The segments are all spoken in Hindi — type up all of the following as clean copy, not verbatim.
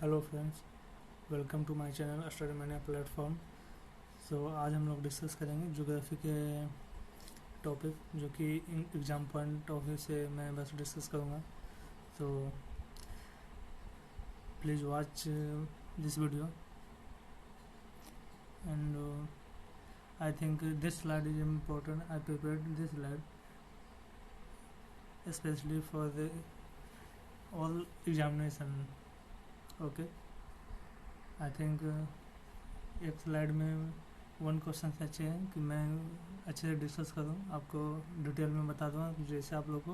Hello friends, welcome to my channel study mania platform. आज हम लोग डिस्कस करेंगे ज्योग्राफी के टॉपिक, जो कि एग्ज़ाम पॉइंट ऑफ व्यू से मैं बस डिस्कस करूँगा। तो please watch this video and I think this slide is important. I prepared this slide especially for the all examination. Okay, I think एक स्लाइड में वन क्वेश्चन अच्छे हैं कि मैं अच्छे से डिस्कस करूँ, आपको डिटेल में बता दूँगा, जैसे आप लोग को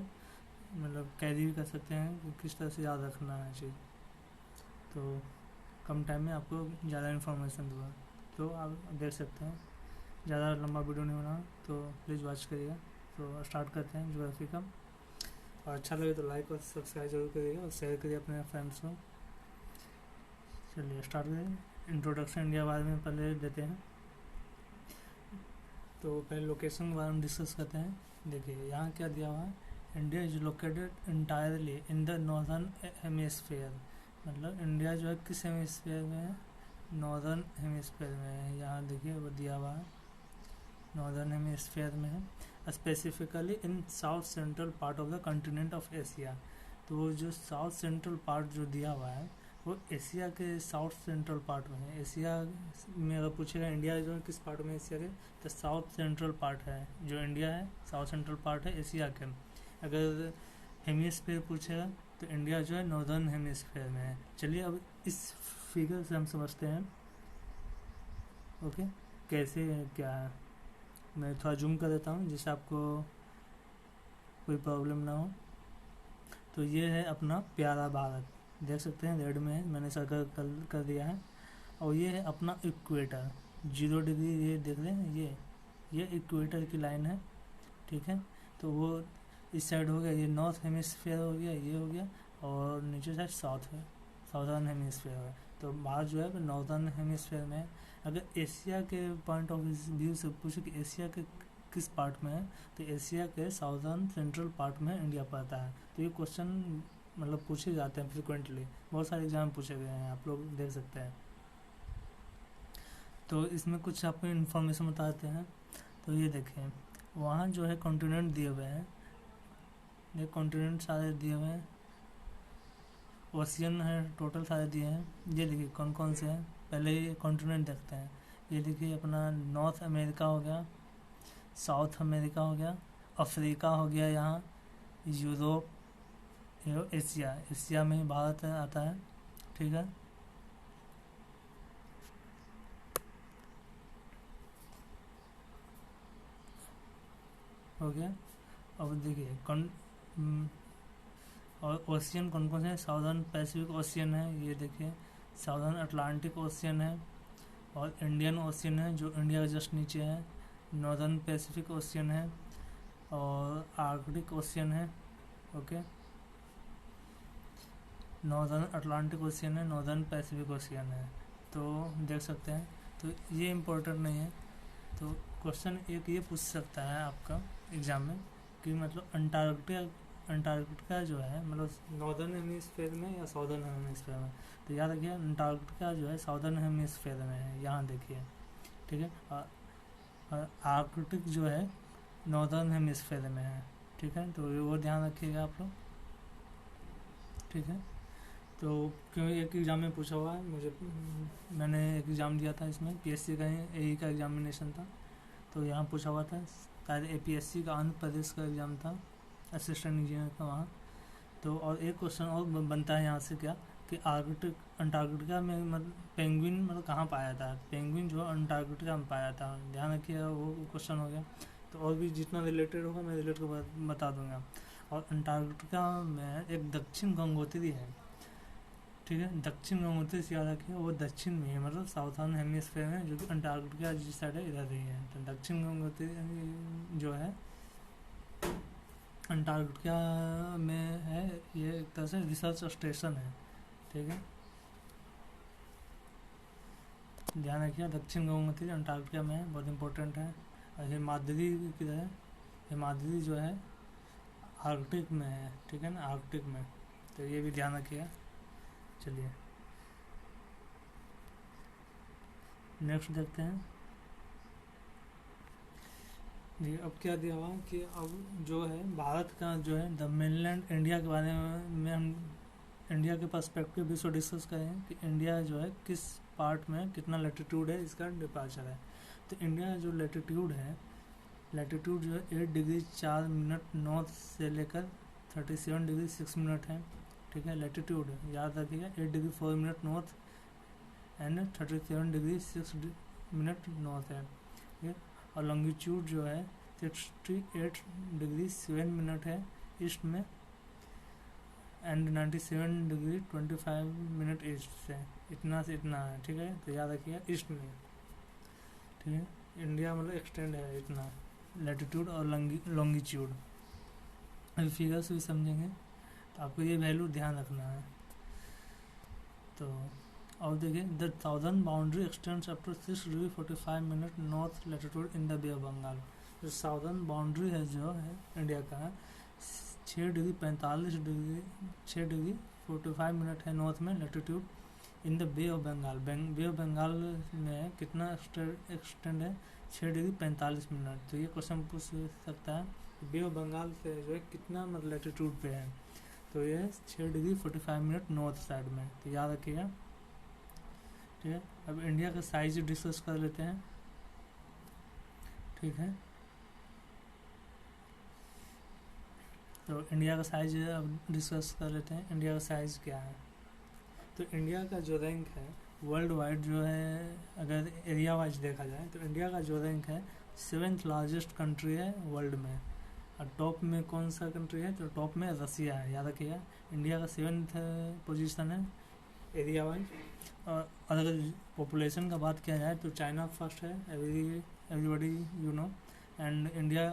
मतलब कैरी भी कर सकते हैं कि किस तरह से याद रखना है चीज़। तो कम टाइम में आपको ज़्यादा इन्फॉर्मेशन दूँगा। तो आप देख सकते हैं, ज़्यादा लंबा वीडियो नहीं बना, तो प्लीज़ वॉच करिएगा। तो स्टार्ट करते हैं ज्योग्राफी का। और अच्छा लगे तो लाइक और सब्सक्राइब जरूर करिएगा और शेयर करिए अपने फ्रेंड्स को। चलिए स्टार्ट करें। इंट्रोडक्शन इंडिया के बारे में पहले देते हैं। तो पहले लोकेशन के बारे में डिस्कस करते हैं। देखिए यहाँ क्या दिया हुआ है, India is located entirely in the northern hemisphere. मतलब इंडिया जो है किस हेमिस्फीयर में है, नॉर्दर्न हेमिस्फीयर में है। यहाँ देखिए वो दिया हुआ है, नॉर्दर्न हेमिस्फीयर में है, specifically in south central part of the continent of Asia. तो वो जो साउथ सेंट्रल पार्ट जो दिया हुआ है वो एशिया के साउथ सेंट्रल पार्ट में है। एशिया में अगर पूछेगा इंडिया जो है किस पार्ट में एशिया के, तो साउथ सेंट्रल पार्ट है जो इंडिया है, साउथ सेंट्रल पार्ट है एशिया के। अगर हेमिस्फीयर पूछेगा तो इंडिया जो है नॉर्दर्न हेमिस्फीयर में है। चलिए अब इस फिगर से हम समझते हैं ओके कैसे क्या है। मैं थोड़ा जूम कर देता हूँ जिससे आपको कोई प्रॉब्लम ना हो। तो ये है अपना प्यारा भारत, देख सकते हैं रेड में है, मैंने सर्कल कर दिया है। और ये है अपना इक्वेटर, 0 डिग्री, ये देख रहे हैं, ये इक्वेटर की लाइन है, ठीक है। तो वो इस साइड हो गया, ये नॉर्थ हेमिस्फीयर हो गया, ये हो गया, और नीचे साइड साउथ है, साउदर्न हेमिस्फीयर है। तो भारत जो है नॉर्दर्न हेमिस्फीयर में है। अगर एशिया के पॉइंट ऑफ व्यू से पूछे कि एशिया के किस पार्ट में है, तो एशिया के साउदर्न सेंट्रल पार्ट में इंडिया पड़ता है। तो ये क्वेश्चन मतलब पूछे जाते हैं फ्रिक्वेंटली, बहुत सारे एग्जाम पूछे गए हैं, आप लोग देख सकते हैं। तो इसमें कुछ आपको इन्फॉर्मेशन बताते हैं। तो ये देखें, वहाँ जो है कॉन्टिनेंट दिए हुए हैं, ये कॉन्टिनेंट सारे दिए हुए हैं, ओशियन है टोटल सारे दिए हैं। ये देखिए कौन कौन से हैं, पहले ये कॉन्टिनेंट देखते हैं। ये देखिए अपना नॉर्थ अमेरिका हो गया, साउथ अमेरिका हो गया, अफ्रीका हो गया, यहाँ यूरोप, एशिया, एशिया में भारत आता है, ठीक है। हो गया। अब देखिए और ओशियन कौन कौन से हैं, साउदर्न पैसिफिक ओशियन है, ये देखिए, साउदर्न अटलांटिक ओशियन है, और इंडियन ओशियन है जो इंडिया के जस्ट नीचे है, नॉर्दर्न पैसिफिक ओशियन है, और आर्कटिक ओशियन है, ओके, नॉर्दर्न अटलांटिक ओशियन है, नॉर्दर्न पैसिफिक ओशियन है। तो देख सकते हैं, तो ये इम्पोर्टेंट नहीं है। तो क्वेश्चन एक ये पूछ सकता है आपका एग्जाम में कि मतलब अंटार्कटिका जो है मतलब नॉर्दर्न हेमिस्फीयर में या साउदर्न हेमिस्फीयर में। तो याद रखिए अंटार्कटिका जो है साउदर्न हेमिस्फीयर में है, यहाँ देखिए, ठीक है। और आर्कटिक जो है नॉर्दर्न हेमिस्फीयर में है, ठीक है। तो वो ध्यान रखिएगा आप लोग, ठीक है। तो क्योंकि एक एग्ज़ाम में पूछा हुआ है मुझे, मैंने एक एग्ज़ाम दिया था, इसमें पीएससी का एई का एग्जामिनेशन था, तो यहाँ पूछा हुआ था, शायद एपीएससी का आंध्र प्रदेश का एग्ज़ाम था, असिस्टेंट इंजीनियर का वहाँ। तो और एक क्वेश्चन और बनता है यहाँ से क्या कि अंटार्कटिका में मतलब पेंगुइन मतलब कहाँ पाया था, पेंगुइन जो अंटार्कटिका में पाया था, ध्यान रखिएगा, वो क्वेश्चन हो गया। तो और भी जितना रिलेटेड होगा मैं रिलेटेड बता दूंगा। और अंटार्कटिका में एक दक्षिण गंगोत्री है, ठीक है, दक्षिण गंगोत्री से याद रखिए, वो दक्षिण में है, मतलब साउथर्न हेमिस्फीयर में, जो कि अंटार्कटिका जिस साइड है इधर ही है। तो दक्षिण गंगोत्री जो है अंटार्कटिका में है, ये एक तरह से रिसर्च स्टेशन है, ठीक है, ध्यान रखिए। दक्षिण गंगोत्री अंटार्कटिका में है, बहुत इंपॉर्टेंट है। और हिमाद्री किधर है, हिमाद्री जो है आर्कटिक में है, ठीक है ना, आर्कटिक में। तो ये भी ध्यान रखिएगा। चलिए नेक्स्ट देखते हैं जी। अब क्या दिया हुआ है कि अब जो है भारत का जो है द मेनलैंड इंडिया के बारे में हम इंडिया के पर्सपेक्टिव भी इसको डिस्कस करें कि इंडिया जो है किस पार्ट में कितना लैटिट्यूड है, इसका डिपार्चर है। तो इंडिया जो लैटिट्यूड है, लैटिट्यूड जो है 8 डिग्री 4 मिनट नॉर्थ से लेकर 37 डिग्री 6 मिनट है। ठीक है, लैटिट्यूड याद रखिएगा 8 degree 4 minute north and 37 degree 6 minute north है। ठीक है, और लॉन्गिट्यूड जो है 68 डिग्री 7 मिनट है ईस्ट में एंड 97 डिग्री 25 मिनट ईस्ट से, इतना से इतना है। ठीक है, तो याद रखिएगा ईस्ट में। ठीक है, इंडिया मतलब एक्सटेंड है इतना लैटिट्यूड और लॉन्गिट्यूड। अभी फिगर्स भी समझेंगे तो आपको ये वैल्यू ध्यान रखना है। तो और देखिए the southern boundary extends up to 6 degree 45 minute north latitude in the bay of Bengal. जो साउदर्न बाउंड्री है जो है इंडिया का 6 डिग्री 45 मिनट है नॉर्थ में latitude in the bay of Bengal. Bay of Bengal में कितना एक्सटेंड है 6 डिग्री 45 मिनट। तो ये क्वेश्चन पूछ सकता है बे ऑफ बंगाल से जो है कितना मतलब लैटिट्यूड पे है, तो ये 6 डिग्री 45 मिनट नॉर्थ साइड में, तो याद रखिएगा। ठीक है, अब इंडिया का साइज डिस्कस कर लेते हैं। ठीक है, तो इंडिया का साइज अब डिस्कस कर लेते हैं। इंडिया का साइज क्या है, तो इंडिया का जो रैंक है वर्ल्ड वाइड जो है, अगर एरिया वाइज देखा जाए तो इंडिया का जो रैंक है 7th लार्जेस्ट कंट्री है वर्ल्ड में। और टॉप में कौन सा कंट्री है, तो टॉप में रसिया है, याद रखिएगा। इंडिया का 7th पोजीशन है एरिया वाइज। और अगर पॉपुलेशन का बात किया जाए तो चाइना फर्स्ट है, everybody you know, and India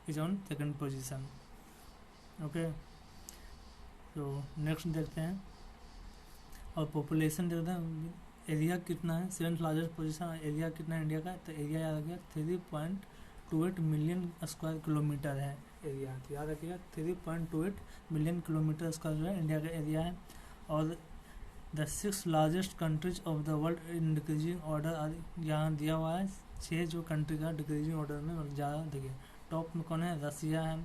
is on 2nd position. Okay, तो नेक्स्ट देखते हैं। और पॉपुलेशन देखते हैं एरिया कितना है, 7th लार्जेस्ट पोजीशन, एरिया कितना है इंडिया का, तो एरिया याद रखिएगा 3.28 मिलियन स्क्वायर किलोमीटर है एरिया। तो याद रखिएगा 3.28 मिलियन किलोमीटर स्क्वायर जो है इंडिया का एरिया है। और the 6 largest countries of the world in decreasing order, यहाँ दिया हुआ है 6 जो कंट्री का डिक्रीजिंग ऑर्डर में मतलब ज़्यादा। देखिए टॉप में कौन है, रसिया है,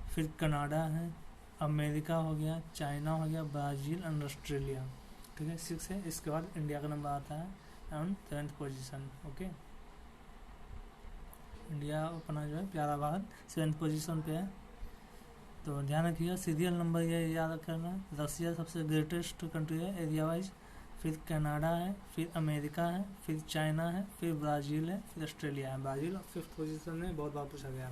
फिर कनाडा है, अमेरिका हो गया, चाइना हो गया, ब्राज़ील एंड ऑस्ट्रेलिया। ठीक है, 6 है। इसके बाद इंडिया का नंबर आता है on 7th position. Okay, India अपना जो है प्यारा भारत 7th पोजीशन पे है। तो ध्यान रखिएगा सीरियल नंबर ये याद रखना है। रसिया सबसे ग्रेटेस्ट कंट्री है एरिया वाइज, फिर कनाडा है, फिर अमेरिका है, फिर चाइना है, फिर ब्राज़ील है, फिर ऑस्ट्रेलिया है। ब्राज़ील 5th पोजीशन में बहुत बार पूछा गया,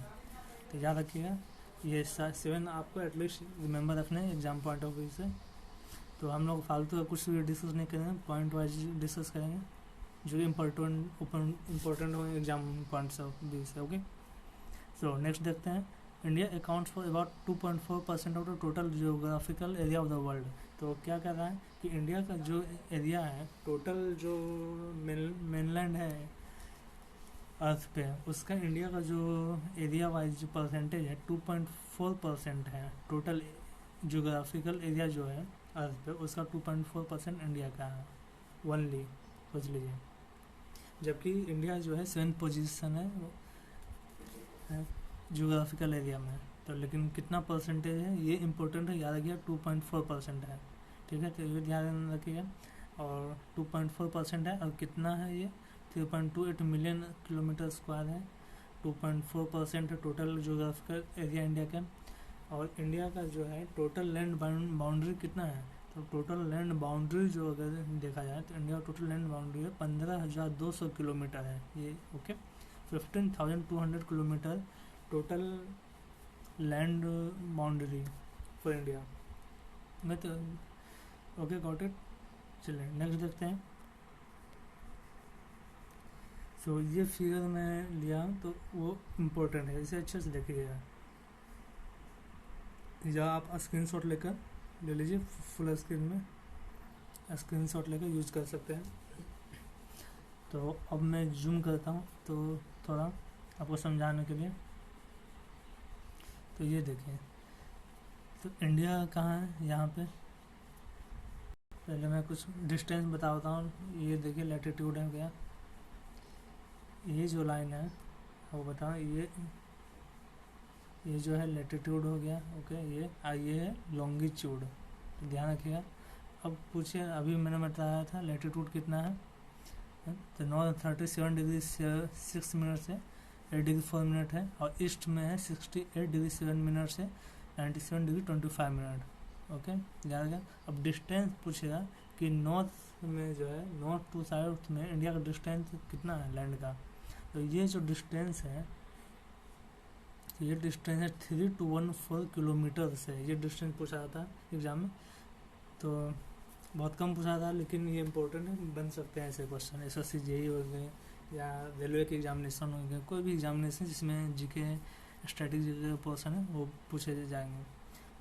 तो याद रखिएगा ये 7 आपको एटलीस्ट रिमेंबर रखने हैं एग्जाम पॉइंट ऑफ व्यू से। तो हम लोग फालतू का कुछ भी डिस्कस नहीं करेंगे, पॉइंट वाइज डिस्कस करेंगे जो इम्पोर्टेंट हो एग्जाम पॉइंट्स ऑफ व्यू से। ओके, सो नेक्स्ट देखते हैं। India accounts for about 2.4% of the total geographical area of the world. तो क्या कह रहा है कि इंडिया का जो एरिया है, टोटल जो मेनलैंड है अर्थ पे, उसका इंडिया का जो एरिया वाइज जो परसेंटेज है 2.4% है। टोटल जियोग्राफिकल एरिया जो है अर्थ पे उसका 2.4% इंडिया का है ओनली, सोच लीजिए। जबकि इंडिया जो है 7th पोजीशन है जियोग्राफिकल एरिया में। तो लेकिन कितना परसेंटेज है ये इम्पोर्टेंट है, याद रखिएगा 2.4% है। ठीक है, तो ये ध्यान रखिएगा। और 2.4% है, और कितना है ये 3.28 मिलियन किलोमीटर स्क्वायर है। 2.4% है टोटल जियोग्राफिकल एरिया इंडिया का। और इंडिया का जो है टोटल लैंड बाउंड्री कितना है, तो टोटल लैंड बाउंड्री जो अगर देखा जाए तो इंडिया का टोटल लैंड बाउंड्री है 15,200 किलोमीटर है ये। Okay, 15,200 kilometre total land boundary for India में। तो ओके, गॉट इट। चलिए नेक्स्ट देखते हैं। तो ये फिगर मैं लिया तो वो इम्पोर्टेंट है, इसे अच्छे से देखिएगा। या आप स्क्रीनशॉट लेकर ले लीजिए, फुल स्क्रीन में स्क्रीनशॉट लेकर यूज कर सकते हैं। तो अब मैं जूम करता हूँ तो थोड़ा आपको समझाने के लिए। तो ये देखिए, तो इंडिया कहाँ है, यहाँ पे पहले मैं कुछ डिस्टेंस बताता हूँ। ये देखिए लैटिट्यूड है गया, ये जो लाइन है वो बताओ, ये जो है लेटीट्यूड हो गया, ओके। ये है लॉन्गिट्यूड, तो ध्यान रखिएगा। अब पूछिए, अभी मैंने बताया था लेटीट्यूड कितना है, तो नॉर्थ 37 डिग्री 6 मिनट से 8 डिग्री 4 मिनट है, और ईस्ट में है 68 डिग्री 7 मिनट से 97 डिग्री 25 मिनट, ओके, ध्यान रखिएगा। अब डिस्टेंस पूछेगा कि नॉर्थ में जो है, नॉर्थ टू साउथ में इंडिया का डिस्टेंस कितना है लैंड का, तो ये जो डिस्टेंस है, ये डिस्टेंस है 3214 किलोमीटर से। ये डिस्टेंस पूछा जाता है एग्जाम में, तो बहुत कम पूछा था, लेकिन ये इंपॉर्टेंट है, बन सकते हैं ऐसे क्वेश्चन। एसएससी जेई हो गए या रेलवे के एग्जामिनेशन हो गए, कोई भी एग्जामिनेशन जिसमें जीके स्ट्रेटेजी पोर्शन है वो पूछे जाएंगे।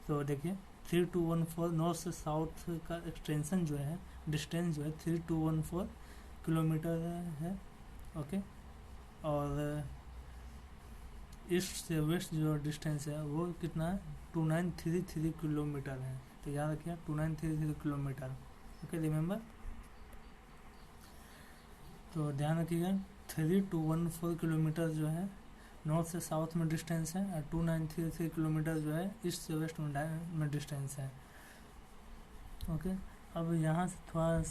तो देखिए 3214 नॉर्थ से साउथ का एक्सटेंशन जो है, डिस्टेंस जो है 3214 किलोमीटर है, ओके। और ईस्ट से वेस्ट जो डिस्टेंस है वो कितना है, 2933 किलोमीटर है, तो याद रखिए 2933 किलोमीटर, ओके, रिमेंबर। तो ध्यान रखिएगा 3214 किलोमीटर जो है नॉर्थ से साउथ में डिस्टेंस है, और 2933 किलोमीटर जो है ईस्ट से वेस्ट में डिस्टेंस है, ओके। अब यहाँ से थोड़ा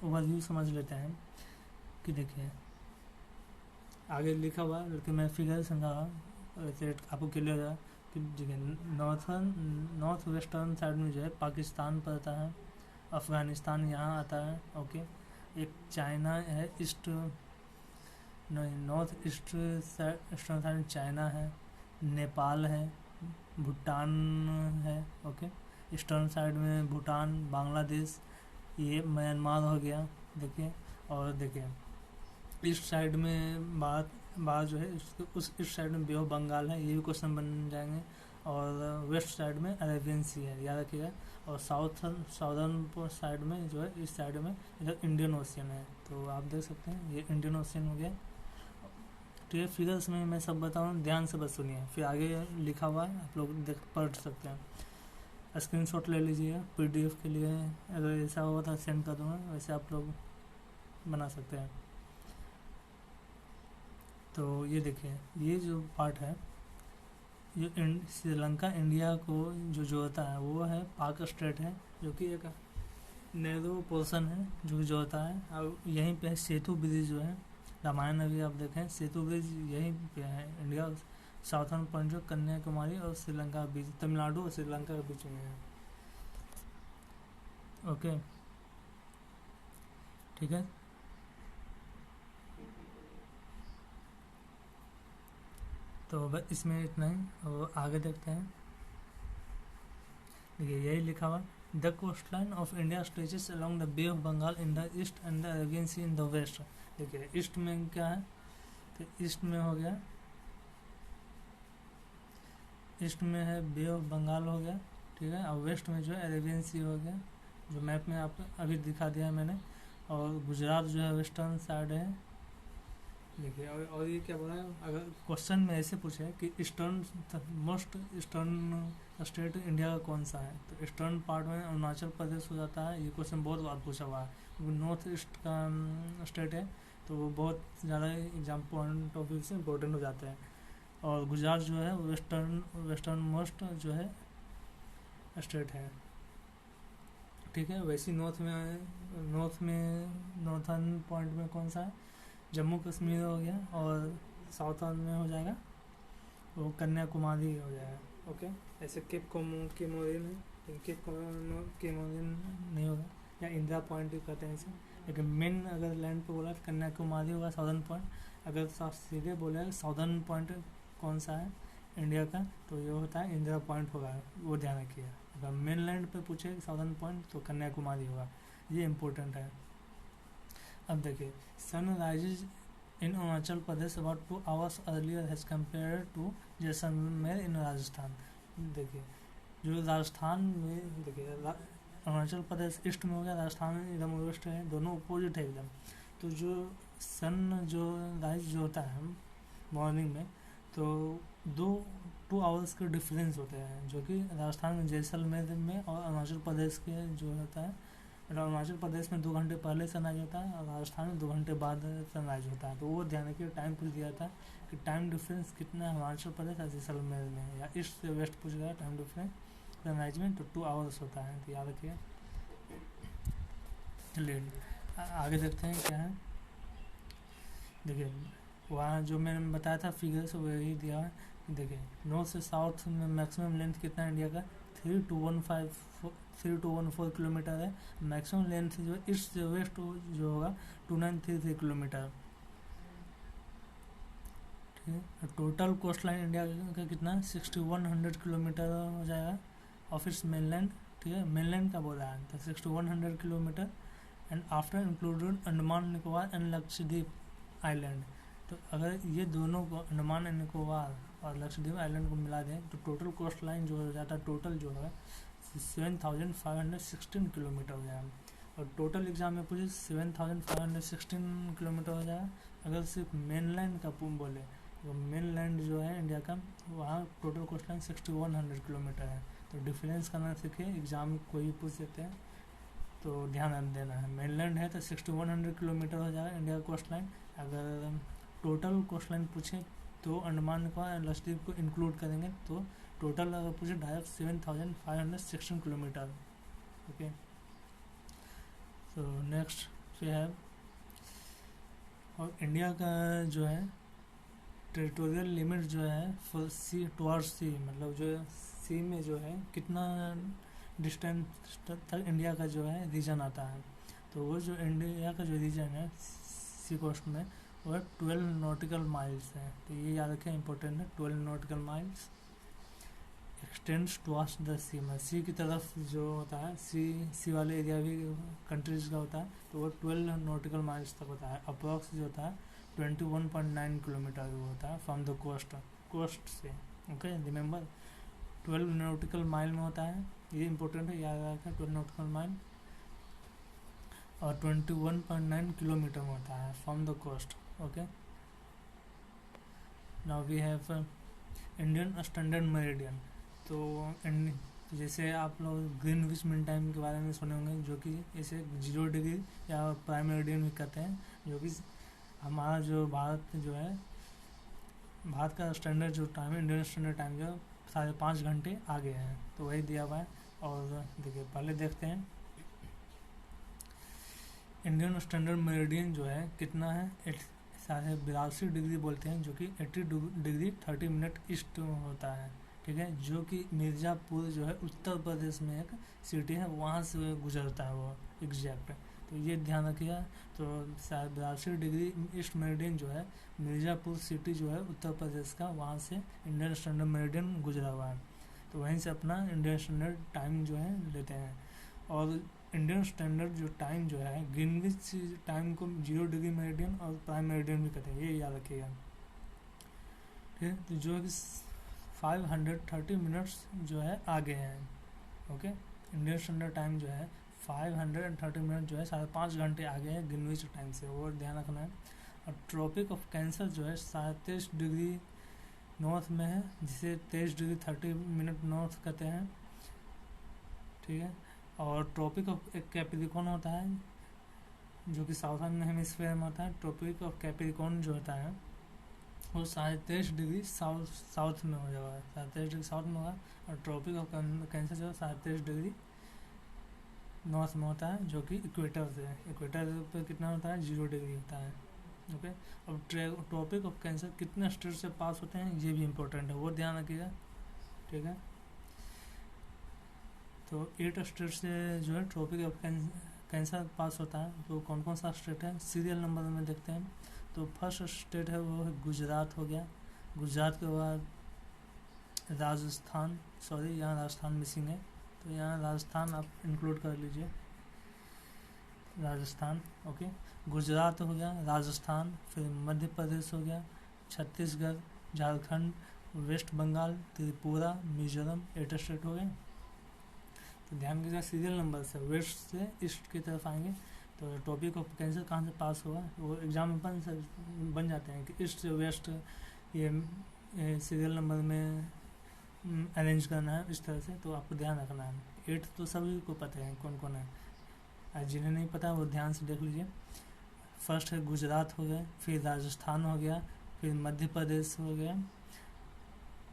ओवरव्यू समझ लेते हैं कि देखिए आगे लिखा हुआ, लेकिन मैं फिगर समझा वैसे आपको क्लियर है कि देखिए नॉर्थ वेस्टर्न साइड में जो है पाकिस्तान पड़ता है, अफ़गानिस्तान यहाँ आता है, ओके। एक चाइना है ईस्ट, नहीं, नॉर्थ ईस्ट ईस्टर्न साइड में चाइना है, नेपाल है, भूटान है, ओके। ईस्टर्न साइड में भूटान, बांग्लादेश, ये म्यांमार हो गया, देखिए। और देखिए ईस्ट साइड में बात जो है उस ईस्ट साइड में बे ऑफ बंगाल है, ये भी क्वेश्चन बन जाएंगे। और वेस्ट साइड में अरेबियन सी है, याद रखिएगा। और साउदर्न साइड में जो है, इस साइड में इधर इंडियन ओशियन है, तो आप देख सकते हैं ये इंडियन ओशियन हो गया। तो ये फिगर्स में मैं सब बताऊँ, ध्यान से बस सुनिए, फिर आगे लिखा हुआ है आप लोग पढ़ सकते हैं। स्क्रीनशॉट ले लीजिए पीडीएफ के लिए, अगर ऐसा होगा तो सेंड कर दूँगा, वैसे आप लोग बना सकते हैं। तो ये देखिए, ये जो पार्ट है, ये श्रीलंका इंडिया को जो जोड़ता है वो है पाक स्ट्रेट है, जो कि एक नैरो पोर्शन है जो जोड़ता है। और यहीं पे सेतु ब्रिज जो है, रामायण में भी आप देखें सेतु ब्रिज यहीं पे है, इंडिया साउथर्न पॉइंट जो कन्याकुमारी और श्रीलंका के बीच, तमिलनाडु और श्रीलंका के बीच में है, ओके, ठीक है। तो बस इसमें इतना ही, और आगे देखते हैं। देखिए यही लिखा हुआ, the coast line of India stretches along the bay of Bengal in the east and the Arabian sea in the west. देखिए ईस्ट में क्या है, तो ईस्ट में हो गया, ईस्ट में है बे ऑफ बंगाल हो गया, ठीक है। और वेस्ट में जो है अरेबियन सी हो गया, जो मैप में आपको अभी दिखा दिया है मैंने। और गुजरात जो है वेस्टर्न साइड है, देखिए। और ये क्या बोला है, अगर क्वेश्चन में ऐसे पूछे कि eastern most eastern state India का कौन सा है, तो ईस्टर्न पार्ट में अरुणाचल प्रदेश हो जाता है। ये क्वेश्चन बहुत बार पूछा हुआ है, क्योंकि नॉर्थ ईस्ट का स्टेट है, तो वो बहुत ज़्यादा एग्जाम पॉइंट ऑफ व्यू से इम्पोर्टेंट हो जाता है। और गुजरात जो है वेस्टर्न मोस्ट जो है स्टेट है, ठीक है। वैसे नॉर्थ में नॉर्थर्न पॉइंट में कौन सा है, जम्मू कश्मीर हो गया, और साउथर्न में हो जाएगा वो कन्याकुमारी हो जाएगा, ओके। ऐसे केप कोमोरिन है, लेकिन केप कोमोरिन नहीं होगा, या इंदिरा पॉइंट भी कहते हैं इसे। लेकिन मेन अगर लैंड पे बोला तो कन्याकुमारी होगा साउदर्न पॉइंट। अगर सीधे बोले साउदर्न पॉइंट कौन सा है इंडिया का, तो ये होता है इंदिरा पॉइंट होगा, वो ध्यान रखिएगा। अगर मेन लैंड पे पूछे साउदर्न पॉइंट तो कन्याकुमारी होगा, ये इम्पोर्टेंट है। अब देखिए, sun rises in Arunachal Pradesh about 2 hours earlier as compare to Jaisalmer in Rajasthan. देखिए जो राजस्थान में, देखिए अरुणाचल प्रदेश ईस्ट में हो गया, राजस्थान एकदम वेस्ट है, दोनों अपोजिट है एकदम। तो जो सन जो राइज जो होता है मॉर्निंग में, तो 2 hours के डिफरेंस होते हैं, जो कि राजस्थान में जैसलमेर में और अरुणाचल प्रदेश के जो होता है अरुणाचल प्रदेश में 2 घंटे पहले सनराइज होता है और राजस्थान में 2 घंटे बाद सनराइज होता है। तो वो ध्यान रखिए, टाइम पूछ दिया था कि टाइम डिफरेंस कितना है हिमाचल प्रदेश और जैसलमेर में, या ईस्ट से वेस्ट पूछ गया टाइम डिफरेंस सनराइज में, तो 2 आवर्स होता है, तो याद रखिए। चलिए आगे देखते हैं क्या है। देखिए वहाँ जो मैंने बताया था फिगर से वही दिया है। देखिए नॉर्थ से साउथ में मैक्सिमम लेंथ कितना है इंडिया का, 3214 किलोमीटर है। मैक्सिमम लेंथ जो है ईस्ट से वेस्ट जो होगा 2933 किलोमीटर, ठीक है। टोटल कोस्ट लाइन इंडिया का कितना है, 6100 किलोमीटर हो जाएगा ऑफ इट्स मेनलैंड, ठीक है। मेनलैंड का बोला है तो 6100 kilometre, and after included Andaman Nicobar and Lakshadweep island. तो अगर ये दोनों को, अंडमान एंड निकोबार और लक्षद्वीप आइलैंड को मिला दें, तो टोटल कोस्ट लाइन जो हो जाता है, टोटल जो है 7516 किलोमीटर हो जाएगा। और टोटल एग्जाम में पूछे 7516 किलोमीटर हो जाएगा। अगर सिर्फ मेनलैंड का बोले तो मेनलैंड जो है इंडिया का, वहाँ टोटल कोस्ट लाइन 6100 किलोमीटर है। तो डिफरेंस करना सीखे, एग्जाम में कोई पूछ सकते हैं तो ध्यान देना है। मेनलैंड है तो 6100 किलोमीटर हो जाएगा इंडिया का कोस्ट लाइन। अगर टोटल कोस्ट लाइन पूछे तो अंडमान को लक्षद्वीप को इंक्लूड करेंगे, तो टोटल अगर पूछे direct 7516 kilometre. Okay, so next पे है, और इंडिया का जो है टेरिटोरियल लिमिट जो है फॉर सी टुवर्ड्स सी, मतलब जो सी में जो है कितना डिस्टेंस तक इंडिया का जो है रीजन आता है। तो वो जो इंडिया का जो रीजन है सी कोस्ट में, वो 12 नॉटिकल माइल्स है। तो ये याद रखें, इंपॉर्टेंट है। 12 nautical miles extends towards the sea, में सी की तरफ जो होता है, सी वाले एरिया भी कंट्रीज का होता है, तो वो 12 नॉटिकल माइल्स तक होता है। अप्रॉक्स जो होता है 21.9 किलोमीटर वो होता है फ्रॉम द कोस्ट से। ओके, रिमेंबर 12 नॉटिकल माइल में होता है, ये इंपॉर्टेंट है, याद रखें 12 नॉटिकल माइल, और 21.9 किलोमीटर में होता है from the coast. Okay, now we have Indian standard meridian. तो जैसे आप लोग ग्रीनविच मीन टाइम के बारे में सुने होंगे, जो कि इसे 0 डिग्री या प्राइम मेरिडियन भी कहते हैं, जो कि हमारा जो भारत जो है, भारत का स्टैंडर्ड जो टाइम है, इंडियन स्टैंडर्ड टाइम जो 5.5 घंटे आगे है, तो वही दिया हुआ है। और देखिए पहले देखते हैं इंडियन स्टैंडर्ड मेरिडियन जो है कितना है, 82 डिग्री बोलते हैं, जो कि 80 डिग्री 30 मिनट ईस्ट होता है, ठीक है। जो कि मिर्ज़ापुर जो है उत्तर प्रदेश में एक सिटी है, वहाँ से गुजरता है वो एग्जैक्ट, तो ये ध्यान रखिएगा। तो 82 डिग्री ईस्ट मेरिडियन जो है मिर्ज़ापुर सिटी जो है उत्तर प्रदेश का, वहाँ से इंडियन स्टैंडर्ड मेरिडियन गुजरा हुआ है, तो वहीं से अपना इंडियन स्टैंडर्ड टाइम जो है लेते हैं। और इंडियन स्टैंडर्ड जो टाइम जो है ग्रीनविच टाइम को 0 डिग्री मेरिडियन और प्राइम मेरिडियन भी कहते हैं, ये याद रखिएगा, ठीक है। तो जो कि 530 मिनट्स जो है आगे हैं। ओके, इंडियन स्टैंडर्ड टाइम जो है 530 मिनट जो है 5.5 घंटे आगे है ग्रीनविच टाइम से, वो ध्यान रखना है। और ट्रॉपिक ऑफ कैंसर जो है 37 डिग्री नॉर्थ में है, जिसे 23 डिग्री 30 मिनट नॉर्थ कहते हैं, ठीक है। और ट्रॉपिक ऑफ कैप्रिकॉर्न होता है, जो कि साउथर्न हेमिस्फीयर में होता है। ट्रॉपिक ऑफ कैप्रिकॉर्न जो होता है वो 23.5 डिग्री साउथ में हो जाएगा, 23.5 डिग्री साउथ में होगा। और ट्रॉपिक ऑफ कैंसर जो है 23.5 डिग्री नॉर्थ में होता है, जो कि इक्वेटर से, इक्वेटर पे कितना होता है, 0 डिग्री होता है। ओके, अब ट्रॉपिक ऑफ कैंसर कितने स्टेट से पास होते हैं, ये भी इम्पोर्टेंट है, वो ध्यान रखिएगा, ठीक है। तो 8 स्टेट से जो है ट्रॉपिक ऑफ कैंसर पास होता है। तो कौन कौन सा स्टेट है, सीरियल नंबर में देखते हैं। तो फर्स्ट स्टेट है वो है गुजरात हो गया। गुजरात के बाद राजस्थान, सॉरी यहाँ राजस्थान मिसिंग है, तो यहाँ राजस्थान आप इंक्लूड कर लीजिए, राजस्थान। ओके, गुजरात हो गया, राजस्थान, फिर मध्य प्रदेश हो गया, छत्तीसगढ़, झारखंड, वेस्ट बंगाल, त्रिपुरा, मिजोरम, 8 स्टेट हो गए। तो ध्यान कीजिए सीरियल नंबर से वेस्ट से ईस्ट की तरफ आएंगे। तो टॉपिक ऑफ कैंसर कहाँ से पास होगा, वो एग्जाम में बन जाते हैं कि ईस्ट से वेस्ट ये सीरियल नंबर में अरेंज करना है इस तरह से, तो आपको ध्यान रखना है। 8 तो सभी को पता है कौन कौन है, जिन्हें नहीं पता वो ध्यान से देख लीजिए। फर्स्ट है गुजरात हो गया, फिर राजस्थान हो गया, फिर मध्य प्रदेश हो गया,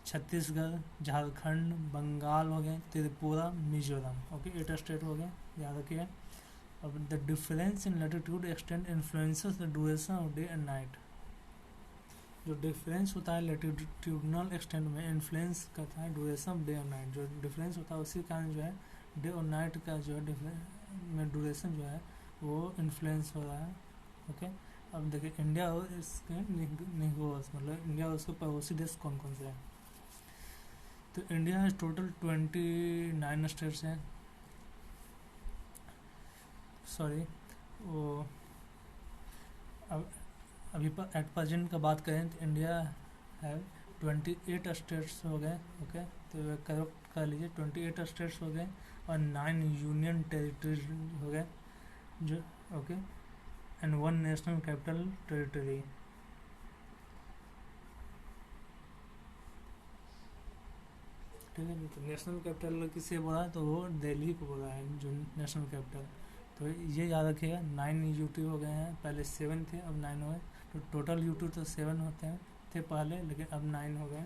छत्तीसगढ़, झारखंड, बंगाल हो गया, त्रिपुरा, मिजोरम। ओके, 8 स्टेट हो गया, याद रखिए। अब the difference in latitude extend influences the duration of day and night. जो डिफरेंस होता है लैटिट्यूडनल एक्सटेंड में इन्फ्लुएंस करता है ड्यूरेशन ऑफ डे और नाइट। जो डिफरेंस होता है उसी कारण जो है डे और नाइट का जो है में ड्यूरेशन जो है वो इन्फ्लुएंस हो रहा है। ओके, अब देखिए इंडिया और इसके निगोस मतलब इंडिया और उसके पड़ोसी देश कौन कौन से हैं। तो इंडिया है टोटल 29 स्टेट्स हैं, सॉरी वो अब अभी एट प्रेजेंट का बात करें तो इंडिया है 28 स्टेट्स हो गए। ओके, तो करेक्ट कर लीजिए, 28 स्टेट्स हो गए और 9 यूनियन टेरिटरीज हो गए जो okay and 1 national capital territory. ठीक है, तो नेशनल कैपिटल किसे बोला है तो वो दिल्ली को बोला है जो नेशनल कैपिटल। तो ये याद रखिएगा, 9 यूटी हो गए हैं, पहले 7 थे अब 9 हो गए। तो टोटल यूटी तो 7 होते हैं थे पहले, लेकिन अब 9 हो गए।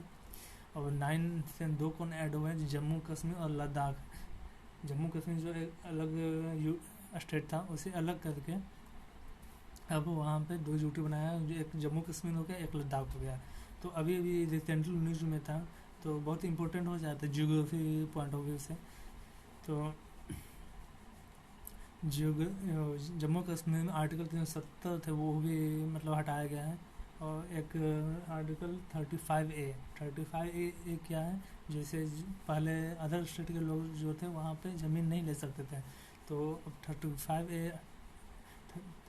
अब 9 से 2 कौन ऐड हुए हैं, जम्मू कश्मीर और लद्दाख। जम्मू कश्मीर जो एक अलग स्टेट था उसे अलग करके अब वहाँ पे 2 यूटी बनाया है, जो एक जम्मू कश्मीर हो गया, एक लद्दाख हो गया। तो अभी अभी रिसेंटली न्यूज़ में था, तो बहुत इंपॉर्टेंट हो जाता है जियोग्राफी पॉइंट ऑफ व्यू से। तो जम्मू कश्मीर में आर्टिकल 370 थे वो भी मतलब हटाया गया है, और एक आर्टिकल 35A क्या है, जैसे पहले अदर स्टेट के लोग जो थे वहाँ पे ज़मीन नहीं ले सकते थे, तो अब 35A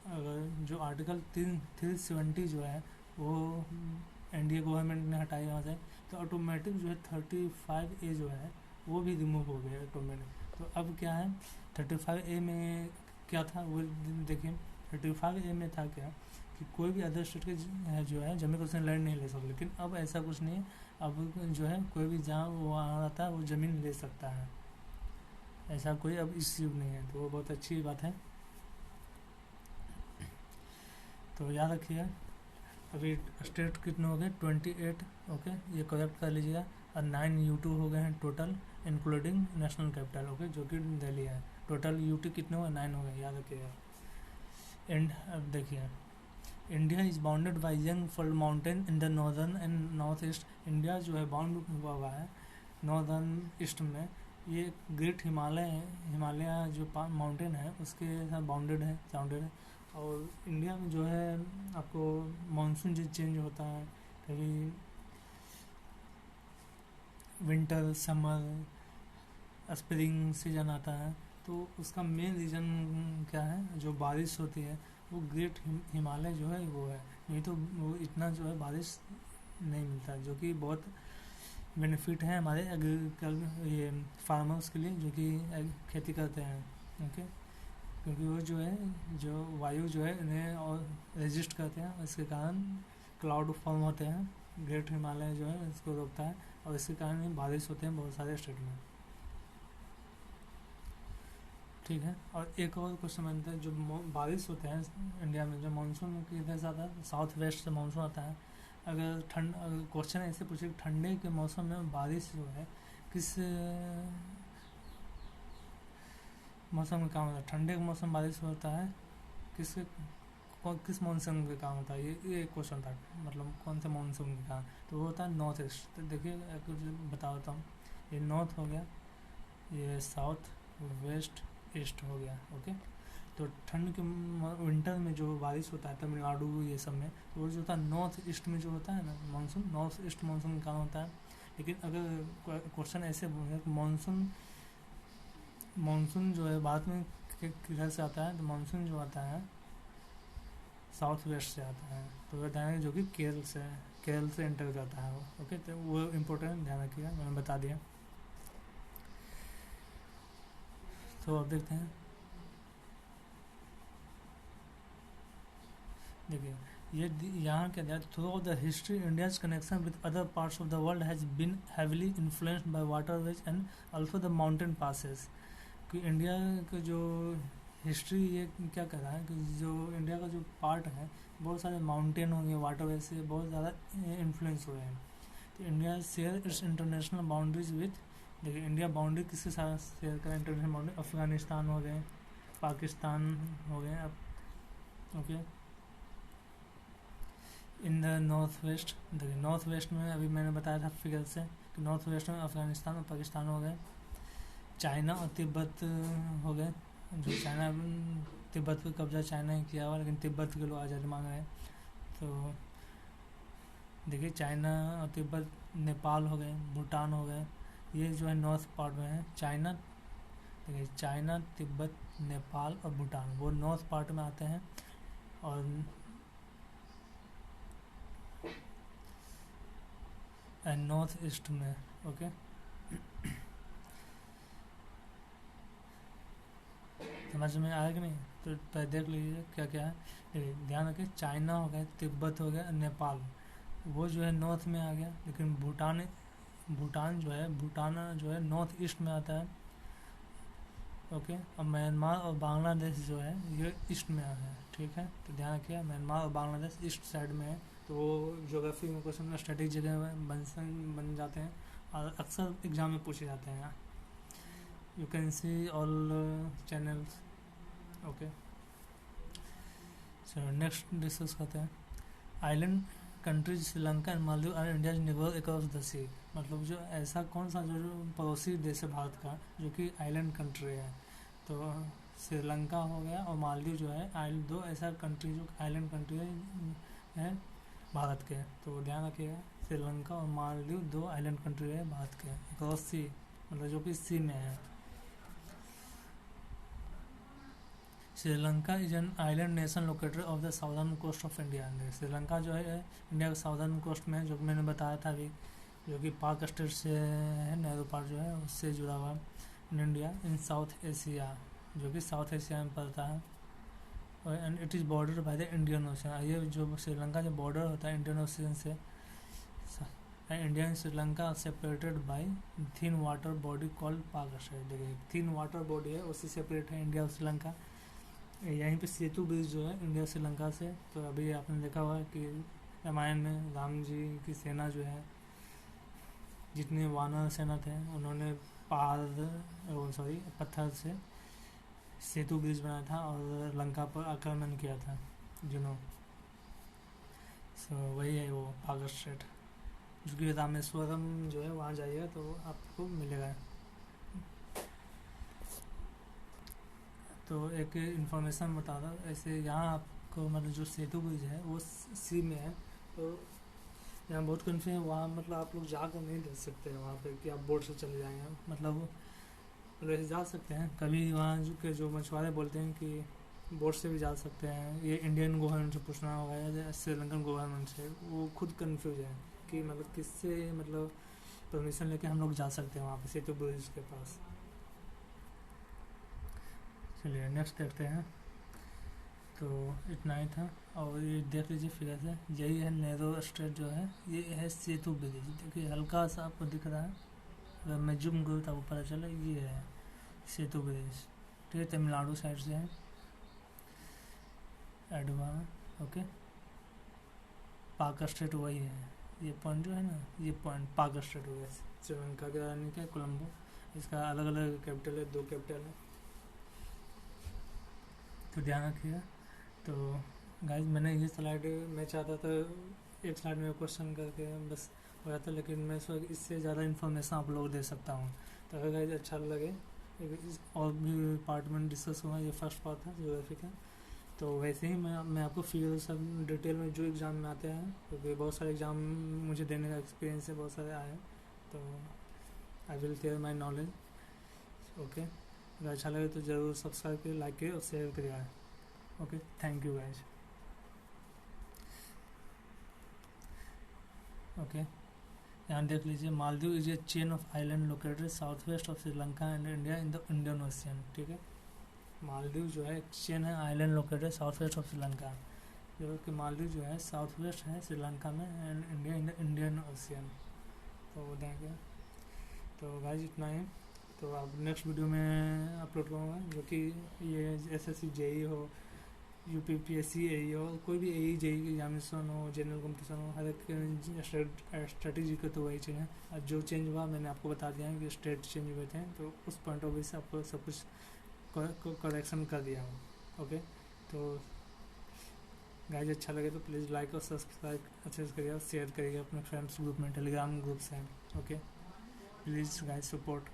अगर जो आर्टिकल 370 जो है वो एनडीए गवर्नमेंट ने हटाई वहाँ से, तो ऑटोमेटिक जो है 35A जो है वो भी रिमूव हो गया ऑटोमेटिक। तो अब क्या है 35A में क्या था वो देखिए, 35A में था क्या कि कोई भी अदर स्टेट के जो है जम्मू कश्मीर लैंड नहीं ले सकते, लेकिन अब ऐसा कुछ नहीं है। अब जो है कोई भी जहाँ वो आता है वो ज़मीन ले सकता है, ऐसा कोई अब इश्यू नहीं है, तो वो बहुत अच्छी बात है। तो याद रखिएगा, अभी स्टेट कितने हो गए 28। ओके, ये करेक्ट कर लीजिएगा। और 9 यूटी हो गए हैं total including national capital. Okay, जो कि दिल्ली है। टोटल यूटी कितने हुए 9 हो गए, याद रखिएगा। एंड अब देखिए, India is bounded by young fold mountain in the northern and north east. India जो है बाउंड हुआ है नॉर्दर्न ईस्ट में, ये ग्रेट हिमालय जो माउंटेन है उसके साथ बाउंडेड है। और इंडिया में जो है आपको मानसून जो चेंज होता है, कभी विंटर, समर, स्प्रिंग सीजन आता है, तो उसका मेन रीज़न क्या है, जो बारिश होती है वो ग्रेट हिमालय जो है वो है, नहीं तो वो इतना जो है बारिश नहीं मिलता, जो कि बहुत बेनिफिट है हमारे ये फार्मर्स के लिए जो कि खेती करते हैं। ओके, क्योंकि वो जो है जो वायु जो है इन्हें और रेजिस्ट करते हैं, इसके कारण क्लाउड फॉर्म होते हैं, ग्रेट हिमालय जो है इसको रोकता है, और इसके कारण बारिश होते हैं बहुत सारे स्टेट में। ठीक है, और एक और क्वेश्चन बनता है, जो बारिश होते हैं इंडिया में, जो मानसून किधर से आता है, साउथ वेस्ट से मानसून आता है। अगर क्वेश्चन ऐसे पूछे ठंडे के मौसम में बारिश जो है किस मौसम में काम होता है, ठंडे के मौसम बारिश होता है किस मानसून के काम होता है, ये क्वेश्चन था, मतलब कौन से मानसून के काम, तो वो होता है नॉर्थ ईस्ट। तो देखिए बता देता हूँ, ये नॉर्थ हो गया, ये साउथ, वेस्ट, ईस्ट हो गया। ओके, तो ठंड के विंटर में जो बारिश होता है तमिलनाडु ये सब में, तो वो जो होता है नॉर्थ ईस्ट में जो होता है ना मानसून, नॉर्थ ईस्ट मानसून का होता है। लेकिन अगर क्वेश्चन ऐसे मानसून जो है बाद में किधर से आता है, तो मानसून जो आता है साउथ वेस्ट से आता है, तो वह ध्यान जो कि केरल से एंटर करता है वो। ओके, तो वो इम्पोर्टेंट ध्यान रखिएगा, मैंने बता दिया। तो अब देखते हैं, देखिए ये यहाँ क्या दिया, throughout the history India's connection with other parts of the world has been heavily influenced by waterways and also the mountain passes. कि इंडिया का जो हिस्ट्री ये क्या कर रहा है कि जो इंडिया का जो पार्ट है, बहुत सारे माउंटेन हो गए, वाटरवे से बहुत ज़्यादा इन्फ्लुएंस हुए हैं। तो India share its international boundaries with, देखिए इंडिया बाउंड्री किसके साथ शेयर करें, इंटरनेशनल बाउंड्री अफगानिस्तान हो गए, पाकिस्तान हो गए, अब okay. In the north west, देखिए नॉर्थ वेस्ट में अभी मैंने बताया था फिगर से कि नॉर्थ वेस्ट में अफगानिस्तान और पाकिस्तान हो गए, चाइना और तिब्बत हो गए, जो चाइना, तिब्बत पे कब्जा चाइना ही किया हुआ, लेकिन तिब्बत के लोग आज़ादी मांग रहे हैं। तो देखिए चाइना और तिब्बत, नेपाल हो गए, भूटान हो गए, ये जो है नॉर्थ पार्ट में है। चाइना, देखिए चाइना, तिब्बत, नेपाल और भूटान वो नॉर्थ पार्ट में आते हैं, और नॉर्थ ईस्ट में, ओके। समझ में आया कि नहीं? तो पहले देख लीजिए क्या क्या है। देखिए ध्यान रखिए, चाइना हो गया, तिब्बत हो गया, नेपाल वो जो है नॉर्थ में आ गया, लेकिन भूटान जो है नॉर्थ ईस्ट में आता है, ओके। और म्यांमार और बांग्लादेश जो है ये ईस्ट में आ गया, ठीक है। तो ध्यान रखिए म्यांमार और बांग्लादेश ईस्ट साइड में है। तो वो ज्योग्राफी में क्वेश्चन में स्टैटिक जगह में बन जाते हैं, और अक्सर एग्जाम में पूछे जाते हैं। You can see all channels, okay. So next discuss करते हैं, island countries Sri Lanka and Maldives are India neighbour across the sea, मतलब जो ऐसा कौन सा जो पड़ोसी देश है भारत का जो कि आइलैंड कंट्री है, तो श्रीलंका हो गया और मालदीव जो है, दो ऐसा कंट्री जो आइलैंड कंट्री है भारत के। तो ध्यान रखिएगा, श्रीलंका और मालदीव दो आइलैंड कंट्री है भारत के, अक्रॉस सी मतलब जो कि सी में है। Sri Lanka is an island nation located off the southern coast of India, Sri Lanka जो है इंडिया के साउदर्न कोस्ट में है, जो मैंने बताया था अभी, जो कि पाक स्टेट से है, नेहरू पार्क जो है उससे जुड़ा हुआ in India in south Asia, जो कि साउथ एशिया में पड़ता है, और and it is border by the Indian ocean. ये जो श्रीलंका जो बॉर्डर होता है इंडियन ओशन से, India and Sri Lanka separated by thin water body called पाक स्टेट। देखिए थिन वाटर बॉडी है, उससे सेपरेट है इंडिया और श्रीलंका। यहीं पे सेतु ब्रिज जो है इंडिया श्रीलंका से, तो अभी आपने देखा हुआ है कि रामायण में राम जी की सेना जो है, जितने वानर सेना थे उन्होंने पत्थर से सेतु ब्रिज बनाया था और लंका पर आक्रमण किया था, सो वही है वो पाक स्टेट, जो कि रामेश्वरम जो है वहाँ जाइएगा तो आपको मिलेगा। तो एक इन्फॉर्मेशन बता रहा हूँ, ऐसे यहाँ आपको मतलब जो सेतु ब्रिज है वो सी में है, तो यहाँ बहुत कन्फ्यूजन है, वहाँ मतलब आप लोग जाकर नहीं देख सकते हैं वहाँ पे कि आप बोट से चले जाएंगे, मतलब ऐसे जा सकते हैं कभी, वहाँ के जो मछुआरे बोलते हैं कि बोट से भी जा सकते हैं, ये इंडियन गवर्नमेंट से पूछना होगा या श्रीलंकन गवर्नमेंट से, वो खुद कन्फ्यूज है कि मतलब किससे मतलब परमिशन लेके हम लोग जा सकते हैं वहाँ पे सेतु ब्रिज के पास। चलिए नेक्स्ट देखते हैं। तो इतना ही था, और ये देख लीजिए फिगर से, यही है नेहरू स्ट्रेट जो है, ये है सेतु ब्रिज, देखिए हल्का सा आपको दिख रहा है, अगर मैं जूम करूँ तो आपको पता चले, ये है सेतु ब्रिज, ठीक है, तमिलनाडु साइड से है, एडवा, ओके। पाक स्टेट वही है, ये पॉइंट जो है ना, ये पॉइंट पाक स्टेट हो गया, श्रीलंका का रानी का कोलंबो, इसका अलग अलग कैपिटल है, 2 कैपिटल है, तो ध्यान रखिएगा। तो गाइज मैंने ये स्लाइड, मैं चाहता था एक स्लाइड में क्वेश्चन करके बस हो जाता, लेकिन मैं इससे ज़्यादा इन्फॉर्मेशन आप लोग दे सकता हूँ, तो अगर गाइज अच्छा लगे और भी पार्ट में डिस्कस हुआ, ये फर्स्ट पार्ट था ज्योग्राफी का। तो वैसे ही मैं आपको फिर सब डिटेल में जो एग्ज़ाम में आते हैं, क्योंकि बहुत सारे एग्ज़ाम मुझे देने का एक्सपीरियंस है, बहुत सारे आए, तो I will share my knowledge, okay. अगर अच्छा लगे तो ज़रूर सब्सक्राइब करिए, लाइक करिए और शेयर करिए, okay. Thank you guys, okay. यहाँ देख लीजिए, Maldives is a chain of island located south west of Sri Lanka and India in the Indian ocean, ठीक है। मालदीव जो है एक चेन है, island located south west of Sri Lanka, जो कि मालदीव जो है साउथ वेस्ट है श्रीलंका में and India in the Indian ocean, तो वो देंगे। तो गाइज इतना ही। तो अब नेक्स्ट वीडियो में अपलोड करूँगा, जो कि ये SSC JEE हो, UPPSC AE हो, कोई भी AE JEE एग्जामिनेशन हो, जनरल कॉम्पिटिशन हो, हर एक स्ट्रेटेजी का तो वही चीज़ है। और जो चेंज हुआ मैंने आपको बता दिया है कि स्टेट चेंज हुए थे, तो उस पॉइंट ऑफ व्यू से आपको सब कुछ करेक्शन कर दिया हूँ। ओके, तो गाइज अच्छा लगे तो प्लीज़ लाइक और सब्सक्राइब अच्छे से करिएगा, शेयर करिएगा अपने फ्रेंड्स ग्रुप में, टेलीग्राम ग्रुप से। Okay, please guys support.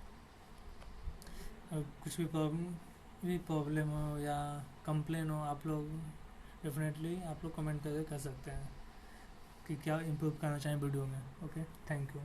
और कुछ भी प्रॉब्लम हो या कंप्लेन हो, आप लोग डेफिनेटली आप लोग कमेंट करके कर सकते हैं कि क्या इम्प्रूव करना चाहें वीडियो में। Okay, thank you.